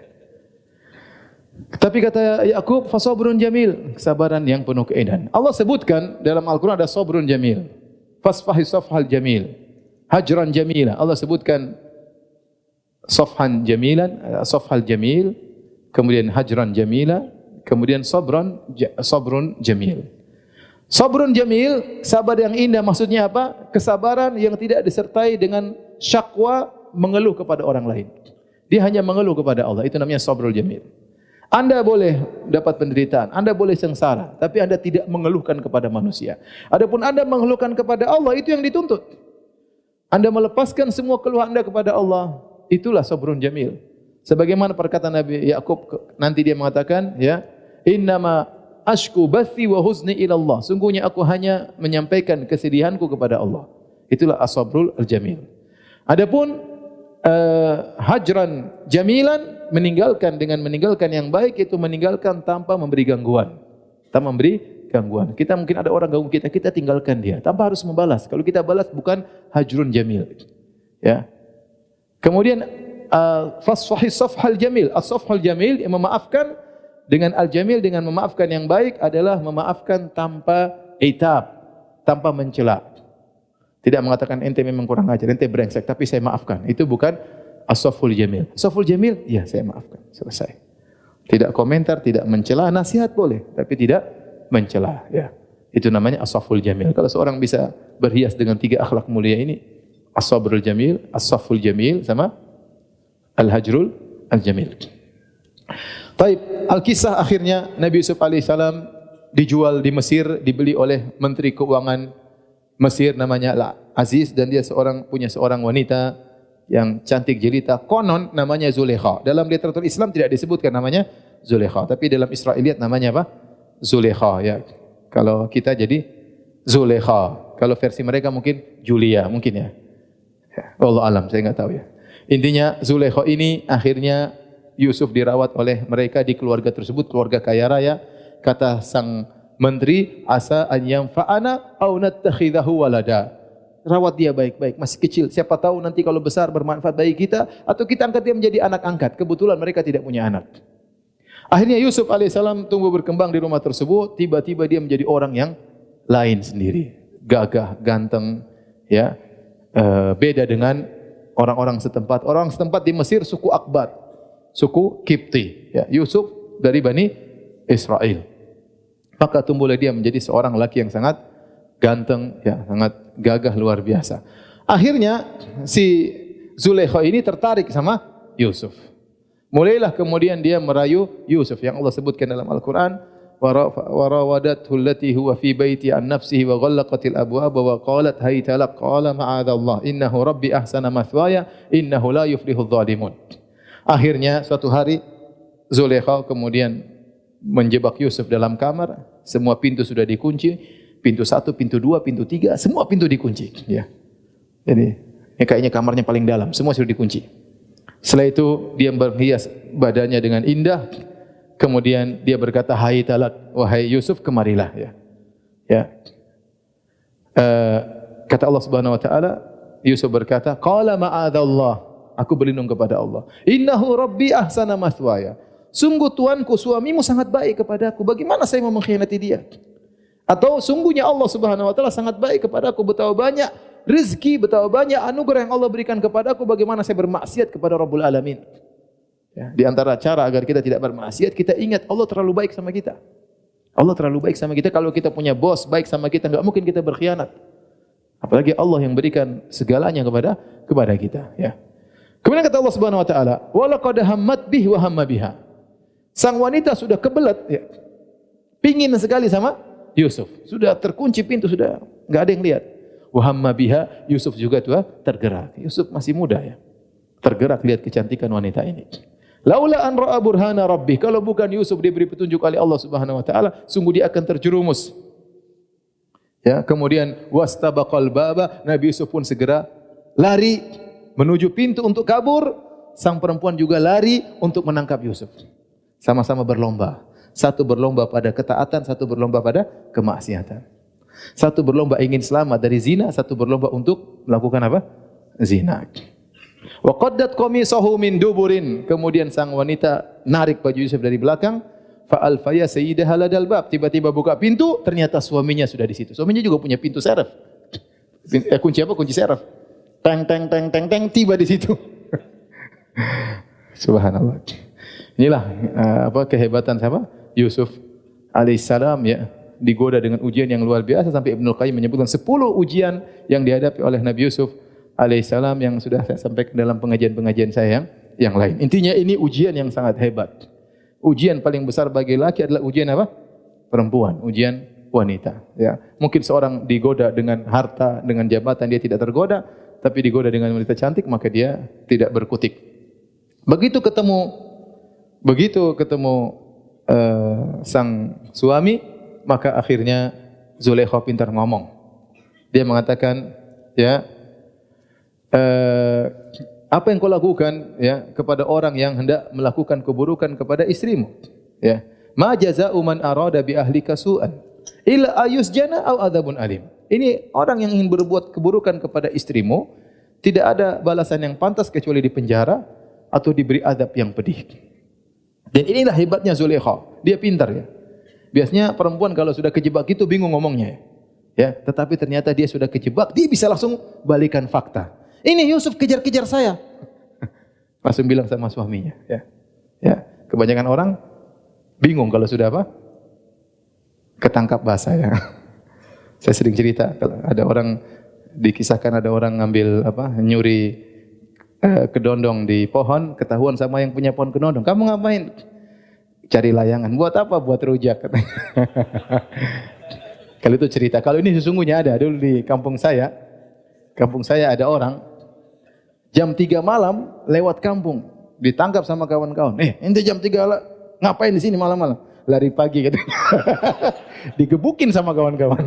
Tapi kata Yakub, fasabrun jamil, kesabaran yang penuh keindahan. Allah sebutkan dalam Al-Qur'an ada sabrun jamil. Fasfahi safhal jamil. Hajran jamila. Allah sebutkan safhan jamilan, safhal jamil, kemudian hajran jamila, kemudian sabrun jamil. Sabrun jamil, sabar yang indah maksudnya apa? Kesabaran yang tidak disertai dengan syakwa, mengeluh kepada orang lain. Dia hanya mengeluh kepada Allah. Itu namanya sabrul jamil. Anda boleh dapat penderitaan, Anda boleh sengsara, tapi Anda tidak mengeluhkan kepada manusia. Adapun Anda mengeluhkan kepada Allah, itu yang dituntut. Anda melepaskan semua keluhan Anda kepada Allah, itulah sabrun jamil. Sebagaimana perkataan Nabi Yakub, nanti dia mengatakan, ya, innama ashku bathi wa huzni ila Allah. Sungguhnya aku hanya menyampaikan kesedihanku kepada Allah. Itulah as-sabrul jamil. Adapun hajran jamilan, meninggalkan yang baik, itu meninggalkan tanpa memberi gangguan. Tanpa memberi gangguan. Kita mungkin ada orang ganggu kita, kita tinggalkan dia tanpa harus membalas. Kalau kita balas bukan hajrun jamil. Ya. Kemudian fasfahi safhal jamil. As-safhal jamil yang memaafkan dengan al-jamil, dengan memaafkan yang baik adalah memaafkan tanpa itab, tanpa mencela. Tidak mengatakan ente memang kurang ajar, ente brengsek, tapi saya maafkan. Itu bukan as-safhul jamil. As-safhul jamil, ya saya maafkan. Selesai. Tidak komentar, tidak mencela, nasihat boleh, tapi tidak mencela. Ya. Itu namanya as-safhul jamil. Kalau seorang bisa berhias dengan 3 akhlak mulia ini, as-sabrul jamil, as-safhul jamil, sama al-hajrul al-jamil. Taib, al-kisah akhirnya Nabi Yusuf alaihissalam dijual di Mesir, dibeli oleh Menteri Keuangan Mesir namanya Aziz, dan dia punya seorang wanita yang cantik jelita, konon namanya Zulekha. Dalam literatur Islam tidak disebutkan namanya Zulekha, tapi dalam Israiliyat namanya apa? Zulekha ya. Kalau kita jadi Zulekha. Kalau versi mereka mungkin Julia, mungkin ya. Allah alam, saya enggak tahu ya. Intinya Zulekha ini akhirnya Yusuf dirawat oleh mereka di keluarga tersebut, keluarga kaya raya. Kata sang menteri, asa an yanfa'ana aw nattakhidahu walada. Rawat dia baik-baik, masih kecil. Siapa tahu nanti kalau besar bermanfaat bagi kita, atau kita angkat dia menjadi anak angkat. Kebetulan mereka tidak punya anak. Akhirnya Yusuf alaihissalam tumbuh berkembang di rumah tersebut. Tiba-tiba dia menjadi orang yang lain sendiri, gagah, ganteng, ya, beda dengan orang-orang setempat. Orang setempat di Mesir suku Akbat, suku Kipti. Ya, Yusuf dari Bani Israel. Maka tumbuhlah dia menjadi seorang laki yang sangat ganteng, ya, sangat gagah luar biasa. Akhirnya si Zulekha ini tertarik sama Yusuf. Mulailah kemudian dia merayu Yusuf yang Allah sebutkan dalam Al-Qur'an, wa rawadathu allati huwa fi baiti an nafsihi wa ghallaqatil abwaaba wa qalat hayta lak qala ma'adallah innahu rabbi ahsana mathwaya innahu la yuflihudz zalimun. Akhirnya suatu hari Zulekha kemudian menjebak Yusuf dalam kamar, semua pintu sudah dikunci, pintu 1, pintu 2, pintu 3, semua pintu dikunci. Ya. Jadi, kayaknya kamarnya paling dalam, semua sudah dikunci. Setelah itu dia berhias badannya dengan indah, kemudian dia berkata, hai talak, wahai Yusuf, kemarilah. Ya. Ya. Kata Allah Subhanahu Wa Taala, Yusuf berkata, qala ma'adallah, aku berlindung kepada Allah. Innahu rabbi ahsana mathwaya. Sungguh Tuanku, suamimu sangat baik kepadaku. Bagaimana saya mau mengkhianati dia? Atau sungguhnya Allah Subhanahu Wa Taala sangat baik kepadaku. Betapa banyak rezeki, betapa banyak anugerah yang Allah berikan kepadaku. Bagaimana saya bermaksiat kepada Rabbul Alamin? Ya, di antara cara agar kita tidak bermaksiat, kita ingat Allah terlalu baik sama kita. Allah terlalu baik sama kita. Kalau kita punya bos baik sama kita, enggak mungkin kita berkhianat. Apalagi Allah yang berikan segalanya kepada kita. Ya. Kemudian kata Allah Subhanahu Wa Taala, wa laqad hammat bihi wa hamma biha. Sang wanita sudah kebelet, ya, pingin sekali sama Yusuf. Sudah terkunci pintu, sudah enggak ada yang lihat. Wa hamma biha, Yusuf juga tuh tergerak. Yusuf masih muda ya. Tergerak lihat kecantikan wanita ini. Laula an ra'a burhana rabbih, kalau bukan Yusuf diberi petunjuk oleh Allah Subhanahu Wa Taala, sungguh dia akan terjerumus. Ya, kemudian wastabaqal baba, Nabi Yusuf pun segera lari menuju pintu untuk kabur. Sang perempuan juga lari untuk menangkap Yusuf. Sama-sama berlomba. Satu berlomba pada ketaatan, satu berlomba pada kemaksiatan. Satu berlomba ingin selamat dari zina, satu berlomba untuk melakukan apa? zina. Wa qaddat qamisahu min duburin. Kemudian sang wanita narik baju Yusuf dari belakang. Fa alfaya sayyidaha ladal bab. Tiba-tiba buka pintu, ternyata suaminya sudah di situ. Suaminya juga punya pintu seref. Kunci apa? Kunci seref. Teng teng teng teng teng, tiba di situ. Subhanallah. Inilah kehebatan siapa? Yusuf alaihissalam ya, digoda dengan ujian yang luar biasa sampai Ibnu Qayyim menyebutkan 10 ujian yang dihadapi oleh Nabi Yusuf alaihissalam yang sudah saya sampaikan dalam pengajian-pengajian saya yang lain. Intinya ini ujian yang sangat hebat. Ujian paling besar bagi laki adalah ujian apa? Perempuan, ujian wanita. Ya, mungkin seorang digoda dengan harta, dengan jabatan dia tidak tergoda, tapi digoda dengan wanita cantik maka dia tidak berkutik. Begitu ketemu sang suami, maka akhirnya Zulaikha pintar ngomong. Dia mengatakan, ya, apa yang kau lakukan ya kepada orang yang hendak melakukan keburukan kepada istrimu? Ya, ma jazaa'u man arada bi ahlika su'an illa ayusjana aw adzabun alim. Ini orang yang ingin berbuat keburukan kepada istrimu, tidak ada balasan yang pantas kecuali di penjara atau diberi azab yang pedih. Dan inilah hebatnya Zulaikha. Dia pintar ya. Biasanya perempuan kalau sudah kejebak itu bingung ngomongnya. Ya, tetapi ternyata dia sudah kejebak, dia bisa langsung balikan fakta. Ini Yusuf kejar-kejar saya. Langsung bilang sama suaminya, ya. Ya, kebanyakan orang bingung kalau sudah apa? Ketangkap basah ya. Saya sering cerita kalau ada orang dikisahkan ada orang ngambil nyuri kedondong di pohon, ketahuan sama yang punya pohon kedondong. Kamu ngapain? Cari layangan. Buat apa? Buat rujak. Kalau itu cerita. Kalau ini sesungguhnya ada. Dulu di kampung saya ada orang jam 3 malam lewat kampung, ditangkap sama kawan-kawan. Ente jam 3 ngapain di sini malam-malam? Lari pagi katanya. Digebukin sama kawan-kawan.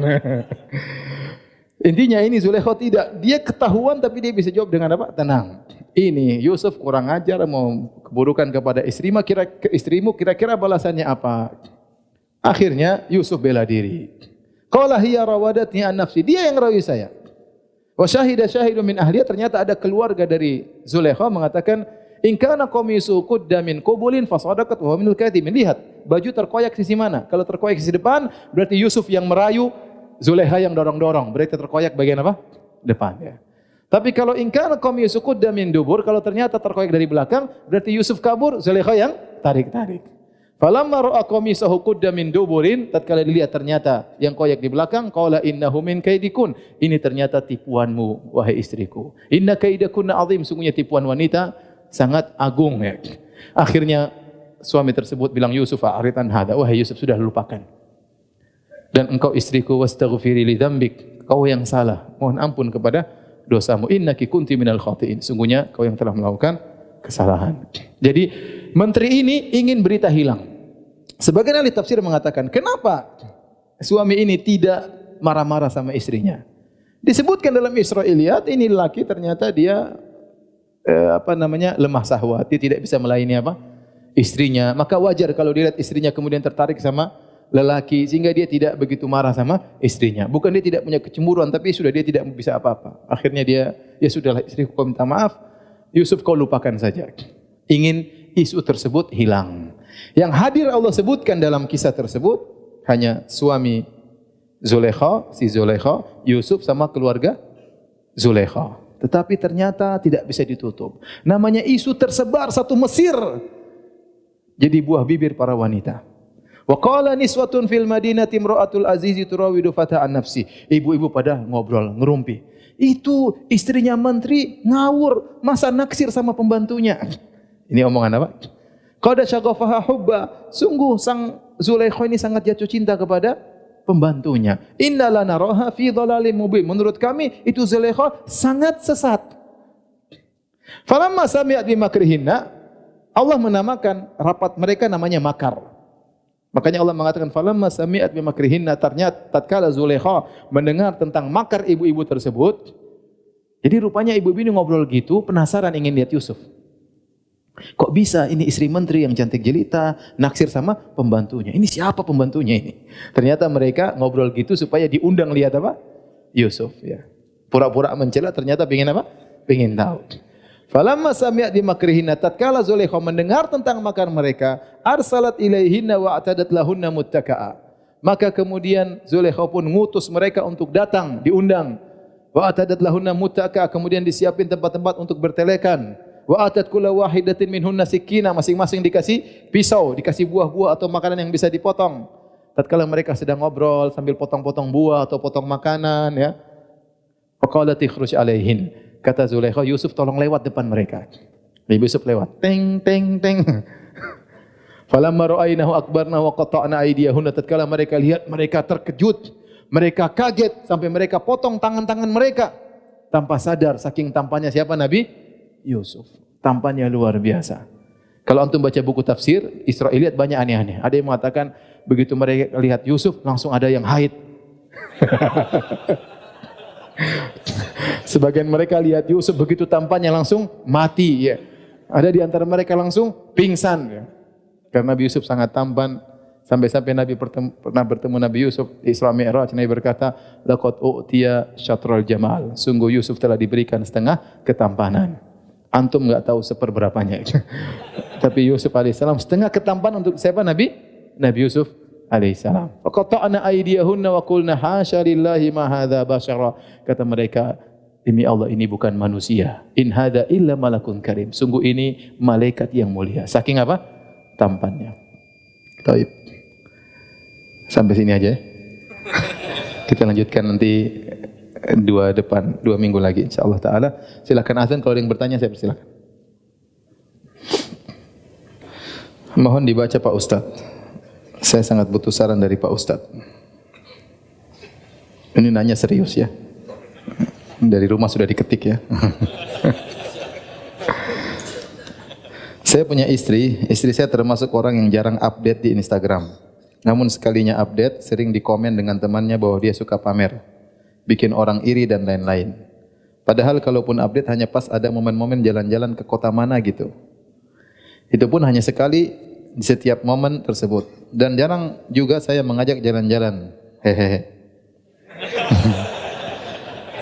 Intinya ini Zulaikha tidak, dia ketahuan tapi dia bisa jawab dengan apa? Tenang. Ini Yusuf kurang ajar mau keburukan kepada istrimu, kira-kira balasannya apa? Akhirnya Yusuf bela diri. Qala hiya rawadatni an nafsi, dia yang rawi saya. Wa syahida syahidun min ahliya, ternyata ada keluarga dari Zulaikha mengatakan in kana qamisu qudda min qubulin fasadaqat wa minal kadhibin. Lihat, baju terkoyak sisi mana? Kalau terkoyak sisi depan berarti Yusuf yang merayu, Zulaikha yang dorong-dorong, berarti terkoyak bagian apa? Depan ya. Tapi kalau in kana qamisu qudda min dubur, kalau ternyata terkoyak dari belakang, berarti Yusuf kabur, Zulaikha yang tarik-tarik. Falamma ra'a qamisahu qudda min duburin, tatkala dilihat ternyata yang koyak di belakang, qala innahu min kaidikun. Ini ternyata tipuanmu wahai istriku. Inna kaidakunna azim, sungguhnya tipuan wanita sangat agung ya. Akhirnya suami tersebut bilang Yusuf a'rid an hada, wahai Yusuf sudah lupakan. Dan engkau istriku wastaghfiri li dzambik, kau yang salah, mohon ampun kepada dosamu. Innaki kunti minal khati'in, sungguhnya kau yang telah melakukan kesalahan. Jadi menteri ini ingin berita hilang. Sebagian ahli tafsir mengatakan, kenapa suami ini tidak marah-marah sama istrinya? Disebutkan dalam Israiliyat, ini laki ternyata dia lemah syahwat, dia tidak bisa melayani istrinya. Maka wajar kalau dilihat istrinya kemudian tertarik sama lelaki sehingga dia tidak begitu marah sama istrinya. Bukan dia tidak punya kecemburuan, tapi sudah dia tidak bisa apa-apa. Akhirnya dia, ya sudahlah istriku, kau minta maaf, Yusuf kau lupakan saja. Ingin isu tersebut hilang. Yang hadir Allah sebutkan dalam kisah tersebut hanya suami Zulaikha, si Zulaikha, Yusuf sama keluarga Zulaikha. Tetapi ternyata tidak bisa ditutup. Namanya isu tersebar satu Mesir. Jadi buah bibir para wanita. Wa qala niswatun fil madinati imra'atul azizi turawidu fata an nafsi. Ibu-ibu pada ngobrol, ngerumpi. Itu istrinya menteri ngawur, masa naksir sama pembantunya. Ini omongan apa? Qad syaghafaha hubba. Sungguh sang Zulaikha ini sangat jatuh cinta kepada pembantunya. Inna lanaraha fi dhalalim mubin. Menurut kami itu Zulaikha sangat sesat. Falamma sami'at bi makrihinna, Allah menamakan rapat mereka namanya makar. Makanya Allah mengatakan falamma sami'at bi makrihinna, ternyata tatkala Zulaikha mendengar tentang makar ibu-ibu tersebut, jadi rupanya ibu-ibu ini ngobrol gitu, penasaran ingin lihat Yusuf. Kok bisa ini istri menteri yang cantik jelita naksir sama pembantunya? Ini siapa pembantunya ini? Ternyata mereka ngobrol gitu supaya diundang lihat apa? Yusuf ya. Pura-pura mencela, ternyata pengen apa? Pengen tahu. Falamma sami'at bi makrihinna, tatkala Zulaikha mendengar tentang makan mereka, arsalat ilaihinna wa atadat lahunna muttaka'a. Maka kemudian Zulaikha pun ngutus mereka untuk datang, diundang. Wa atadat lahunna muttaka'a, kemudian disiapin tempat-tempat untuk bertelekan. Wa atat kulla wahidatin minhunna sikina, masing-masing dikasih pisau, dikasih buah-buah atau makanan yang bisa dipotong. Tatkala mereka sedang ngobrol sambil potong-potong buah atau potong makanan, ya. Faqalat ikhruj alaihin. Kata Zulaikha, Yusuf tolong lewat depan mereka. Nabi Yusuf lewat. Teng teng teng. Falamma ra'aynahu akbarna wa qata'na aydiyahunna, tatkala mereka lihat, mereka terkejut, mereka kaget sampai mereka potong tangan-tangan mereka tanpa sadar saking tampannya siapa Nabi Yusuf. Tampannya luar biasa. Kalau antum baca buku tafsir Israiliyat banyak aneh-aneh. Ada yang mengatakan begitu mereka lihat Yusuf langsung ada yang haid. Sebagian mereka lihat Yusuf begitu tampannya langsung mati, ya. Ada di antara mereka langsung pingsan, ya. Karena Nabi Yusuf sangat tampan, sampai-sampai Nabi pernah bertemu Nabi Yusuf di Isra Mi'raj. Nabi berkata, laqad u'tiya syatral jamal. Sungguh Yusuf telah diberikan setengah ketampanan. Antum enggak tahu seperberapanya. Tapi Yusuf alaihissalam setengah ketampanan untuk siapa Nabi Yusuf alaihissalam. Qata'na aydiyahunna wa qulna hasya lillahi ma hadza basyara. Kata mereka, demi Allah ini bukan manusia. In hadza illa malakun karim. Sungguh ini malaikat yang mulia. Saking apa? Tampannya. Baik. Sampai sini aja. Kita lanjutkan nanti dua minggu lagi insyaallah taala. Silakan azan, kalau ada yang bertanya saya persilakan. Mohon dibaca Pak Ustaz. Saya sangat butuh saran dari Pak Ustaz. Ini nanya serius ya. Dari rumah sudah diketik ya. Saya punya istri saya termasuk orang yang jarang update di Instagram. Namun sekalinya update, sering dikomen dengan temannya bahwa dia suka pamer, bikin orang iri dan lain-lain. Padahal kalaupun update hanya pas ada momen-momen jalan-jalan ke kota mana gitu. Itu pun hanya sekali di setiap momen tersebut. Dan jarang juga saya mengajak jalan-jalan. Hehehe.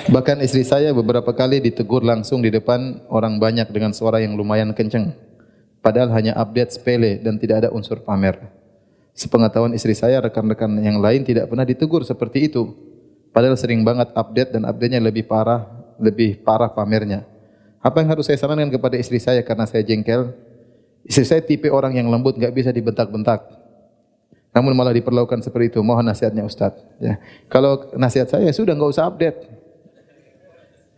Bahkan istri saya beberapa kali ditegur langsung di depan orang banyak dengan suara yang lumayan kencang. Padahal hanya update sepele dan tidak ada unsur pamer. Sepengetahuan istri saya, rekan-rekan yang lain tidak pernah ditegur seperti itu. Padahal sering banget update dan update-nya lebih parah pamernya. Apa yang harus saya sarankan kepada istri saya karena saya jengkel? Istri saya tipe orang yang lembut, enggak bisa dibentak-bentak. Namun malah diperlakukan seperti itu. Mohon nasihatnya Ustaz. Ya. Kalau nasihat saya sudah enggak usah update.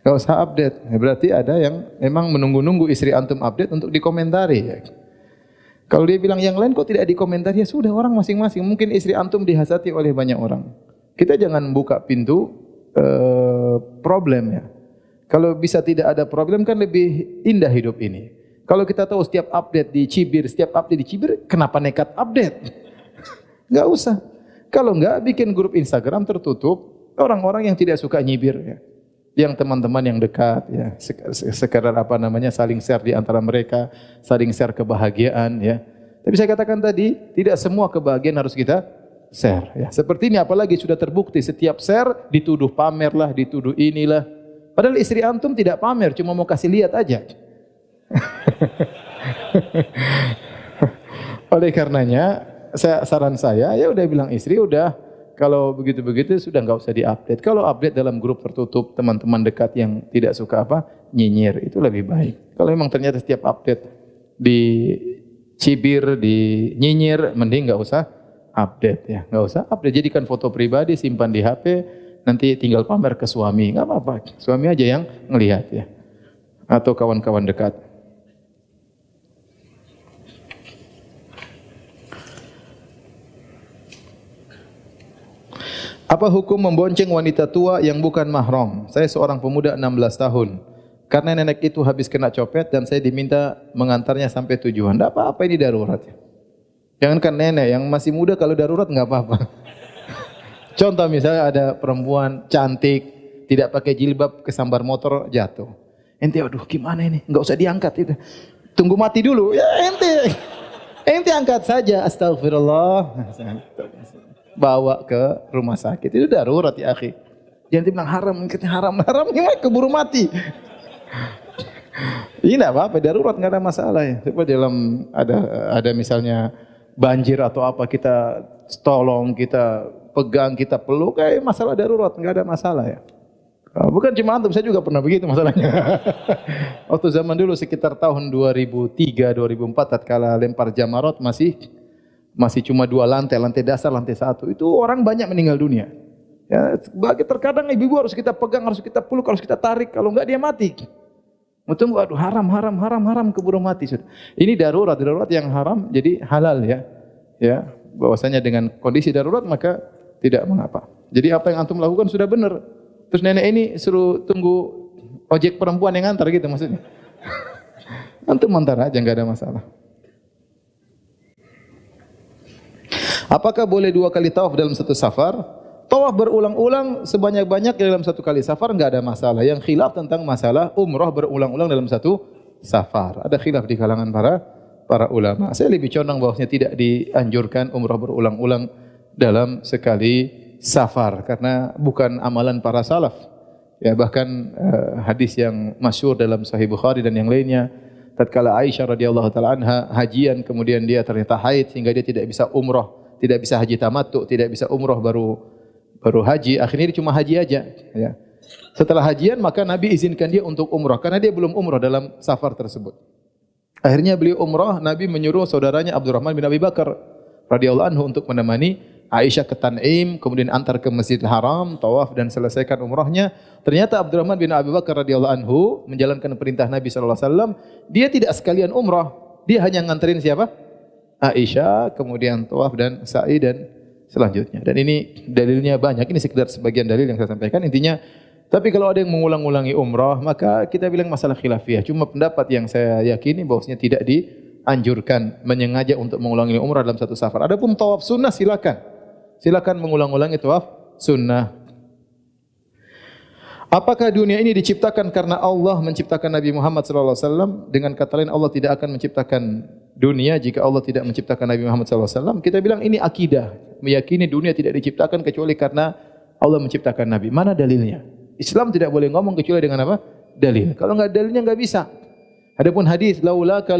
Enggak usah update. Berarti ada yang memang menunggu-nunggu istri antum update untuk dikomentari. Ya. Kalau dia bilang yang lain kok tidak dikomentari, ya sudah orang masing-masing. Mungkin istri antum dihasati oleh banyak orang. Kita jangan buka pintu problem ya. Kalau bisa tidak ada problem kan lebih indah hidup ini. Kalau kita tahu setiap update di Cibir, kenapa nekat update? Enggak usah. Kalau enggak bikin grup Instagram tertutup, orang-orang yang tidak suka nyibir ya. Yang teman-teman yang dekat ya, sekedar saling share di antara mereka, saling share kebahagiaan ya. Tapi saya katakan tadi, tidak semua kebahagiaan harus kita share ya. Seperti ini apalagi sudah terbukti setiap share dituduh pamer lah, dituduh inilah. Padahal istri antum tidak pamer, cuma mau kasih lihat aja. Oleh karenanya, saran saya ya udah bilang istri udah kalau begitu-begitu sudah enggak usah di-update. Kalau update dalam grup tertutup teman-teman dekat yang tidak suka nyinyir itu lebih baik. Kalau memang ternyata setiap update di cibir, di nyinyir, mending enggak usah update ya. Enggak usah update, jadikan foto pribadi, simpan di HP, nanti tinggal pamer ke suami, enggak apa-apa. Suami aja yang ngelihat ya. Atau kawan-kawan dekat. Apa hukum membonceng wanita tua yang bukan mahram? Saya seorang pemuda 16 tahun. Karena nenek itu habis kena copet dan saya diminta mengantarnya sampai tujuan. Tidak apa-apa, ini darurat. Jangankan nenek, yang masih muda kalau darurat enggak apa-apa. Contoh misalnya ada perempuan cantik, tidak pakai jilbab, kesambar motor, jatuh. Ente aduh gimana ini? Enggak usah diangkat itu. Tunggu mati dulu. Ya ente angkat saja. Astagfirullah. Bawa ke rumah sakit. Itu darurat ya akhi. Jangan bilang haram, haram ini mah keburu mati. Ini enggak apa-apa, darurat enggak ada masalah ya. Seperti dalam ada misalnya banjir atau apa kita tolong, kita pegang, kita peluk, kayak masalah darurat enggak ada masalah ya. Bukan cuma antum, saya juga pernah begitu masalahnya. Waktu zaman dulu sekitar tahun 2003, 2004 tatkala lempar jamarat masih cuma 2 lantai, lantai dasar, lantai 1. Itu orang banyak meninggal dunia. Ya, terkadang ibu harus kita pegang, harus kita peluk, harus kita tarik, kalau enggak dia mati. Betul, aduh haram keburu mati sudah. Ini darurat yang haram jadi halal ya. Ya, bahwasanya dengan kondisi darurat maka tidak mengapa. Jadi apa yang antum lakukan sudah benar. Terus nenek ini suruh tunggu ojek perempuan yang antar gitu maksudnya. Antum antar aja enggak ada masalah. Apakah boleh 2 kali tawaf dalam satu safar? Tawaf berulang-ulang sebanyak-banyak dalam satu kali safar enggak ada masalah. Yang khilaf tentang masalah umrah berulang-ulang dalam satu safar. Ada khilaf di kalangan para ulama. Saya lebih condong bahwasanya tidak dianjurkan umrah berulang-ulang dalam sekali safar karena bukan amalan para salaf. Ya, bahkan hadis yang masyhur dalam Sahih Bukhari dan yang lainnya, tatkala Aisyah radhiyallahu taala anha hajian kemudian dia ternyata haid sehingga dia tidak bisa umrah, tidak bisa haji tamattu, tidak bisa umrah baru haji, akhirnya dia cuma haji aja ya. Setelah hajian maka Nabi izinkan dia untuk umrah karena dia belum umrah dalam safar tersebut. Akhirnya beliau umrah, Nabi menyuruh saudaranya Abdurrahman bin Abi Bakar radhiyallahu anhu untuk menemani Aisyah ke Tan'im, kemudian antar ke Masjidil Haram, tawaf dan selesaikan umrahnya. Ternyata Abdurrahman bin Abi Bakar radhiyallahu anhu menjalankan perintah Nabi sallallahu alaihi wasallam, dia tidak sekalian umrah. Dia hanya nganterin siapa? Aisyah, kemudian tawaf dan sa'i dan selanjutnya. Dan ini dalilnya banyak. Ini sekedar sebagian dalil yang saya sampaikan. Intinya, tapi kalau ada yang mengulang-ulangi umrah, maka kita bilang masalah khilafiyah. Cuma pendapat yang saya yakini bahwasanya tidak dianjurkan menyengaja untuk mengulangi umrah dalam satu safar. Adapun tawaf sunnah silakan. Silakan mengulang-ulangi tawaf sunnah. Apakah dunia ini diciptakan karena Allah menciptakan Nabi Muhammad sallallahu alaihi wasallam? Dengan kata lain Allah tidak akan menciptakan dunia jika Allah tidak menciptakan Nabi Muhammad sallallahu alaihi wasallam. Kita bilang ini akidah, meyakini dunia tidak diciptakan kecuali karena Allah menciptakan Nabi. Mana dalilnya? Islam tidak boleh ngomong kecuali dengan apa? Dalil. Kalau enggak dalilnya enggak bisa. Adapun hadis laulaka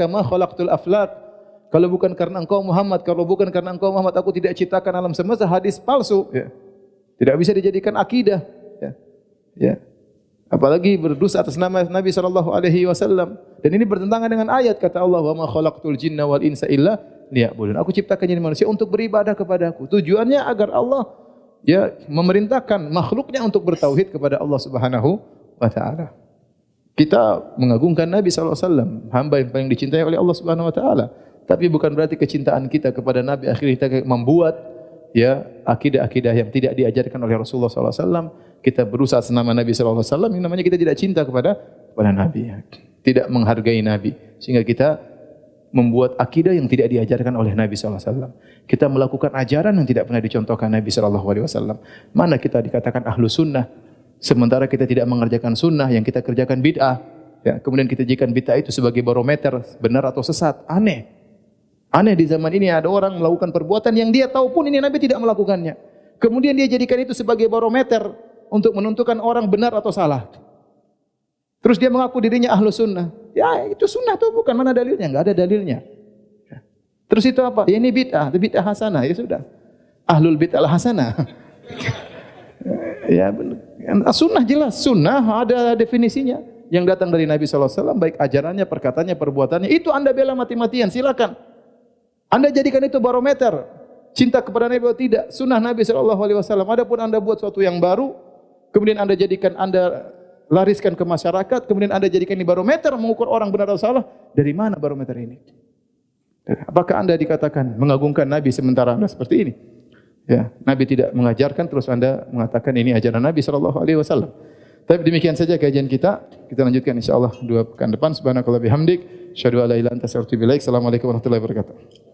ma khalaqtul aflaq. Kalau bukan karena engkau Muhammad, kalau bukan karena engkau Muhammad, aku tidak ciptakan alam semesta, hadis palsu. Ya. Tidak bisa dijadikan akidah. Ya. Ya. Apalagi berdosa atas nama Nabi SAW. Dan ini bertentangan dengan ayat kata Allah, wa ma khalaqtul jinna wal insa illa liya'budun. Aku ciptakan jadi manusia untuk beribadah kepadaku. Tujuannya agar Allah ya memerintahkan makhluknya untuk bertauhid kepada Allah Subhanahu wa taala. Kita mengagungkan Nabi SAW, hamba yang paling dicintai oleh Allah Subhanahu wa taala. Tapi bukan berarti kecintaan kita kepada Nabi akhirnya kita membuat ya akidah-akidah yang tidak diajarkan oleh Rasulullah SAW. Kita berusaha senama Nabi SAW. Ini namanya kita tidak cinta kepada Nabi, tidak menghargai Nabi, sehingga kita membuat akidah yang tidak diajarkan oleh Nabi SAW. Kita melakukan ajaran yang tidak pernah dicontohkan Nabi SAW. Mana kita dikatakan ahlu sunnah, sementara kita tidak mengerjakan sunnah, yang kita kerjakan bid'ah. Ya, kemudian kita jadikan bid'ah itu sebagai barometer benar atau sesat. Aneh. Aneh di zaman ini ada orang melakukan perbuatan yang dia tahu pun ini Nabi tidak melakukannya. Kemudian dia jadikan itu sebagai barometer untuk menentukan orang benar atau salah. Terus dia mengaku dirinya ahlu sunnah. Ya itu sunnah tuh bukan, mana dalilnya? Enggak ada dalilnya. Terus itu apa? Ya ini bid'ah, bid'ah hasanah. Ya sudah. Ahlul bid'ah hasanah. Ya benar. Sunnah jelas, sunnah ada definisinya. Yang datang dari Nabi SAW, baik ajarannya, perkataannya, perbuatannya. Itu anda bela mati-matian, silakan. Anda jadikan itu barometer. Cinta kepada Nabi atau tidak. Sunnah Nabi SAW. Adapun anda buat sesuatu yang baru, kemudian anda jadikan, anda lariskan ke masyarakat, kemudian anda jadikan ini barometer mengukur orang benar atau salah. Dari mana barometer ini? Apakah anda dikatakan mengagungkan Nabi sementara anda seperti ini? Ya, Nabi tidak mengajarkan, terus anda mengatakan ini ajaran Nabi SAW. Tapi demikian saja kajian kita. Kita lanjutkan insyaAllah 2 pekan depan. Subhanakallah bihamdik. Asyhadu an la ilaha illa anta astaghfiruka wa atubu ilaik. Assalamualaikum warahmatullahi wabarakatuh.